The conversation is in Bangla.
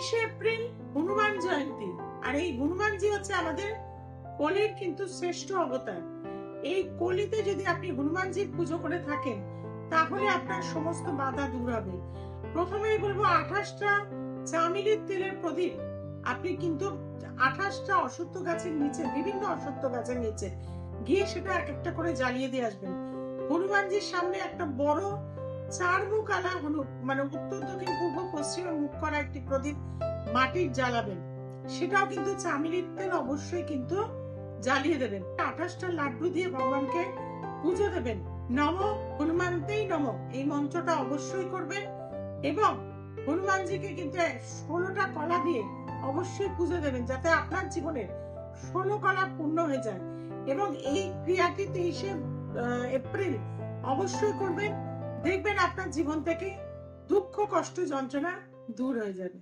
23শে এপ্রিল হনুমান জয়ন্তী। আর এই হনুমানজি হচ্ছে আমাদের কলির কিন্তু শ্রেষ্ঠ অবতার। এই কলিতে যদি আপনি হনুমানজির পুজো করে থাকেন তাহলে আপনার সমস্ত বাধা দূর হবে। প্রথমেই বলবো 28টা চামেলির তেলের প্রদীপ আপনি কিন্তু 28টা অশ্বত্থ গাছের নিচে, বিভিন্ন অশ্বত্থ গাছের নিচে গিয়ে সেটা এক একটা করে জ্বালিয়ে দিয়ে আসবেন। হনুমানজির সামনে একটা বড় 4 মুখ আলা মানে উত্তর দক্ষিণ পূর্ব পশ্চিমে মুখ করা একটি প্রদীপ মাটির জ্বালাবেন। সেটাও কিন্তু চামেলির তেল অবশ্যই কিন্তু জ্বালিয়ে দেবেন। 28টা লাড্ডু দিয়ে ভগবানকে পুজো দেবেন। নম হনুমানতেই নম এই মন্ত্রটা অবশ্যই করবেন এবং হনুমানজিকে কিন্তু 16টা কলা দিয়ে অবশ্যই পুজো দেবেন, যাতে আপনার জীবনের 16 কলা পূর্ণ হয়ে যায়। এবং এই ক্রিয়াটি 23শে এপ্রিল অবশ্যই করবেন। দেখবেন আপনার জীবন থেকে দুঃখ, কষ্ট, যন্ত্রণা দূর হয়ে যাবে।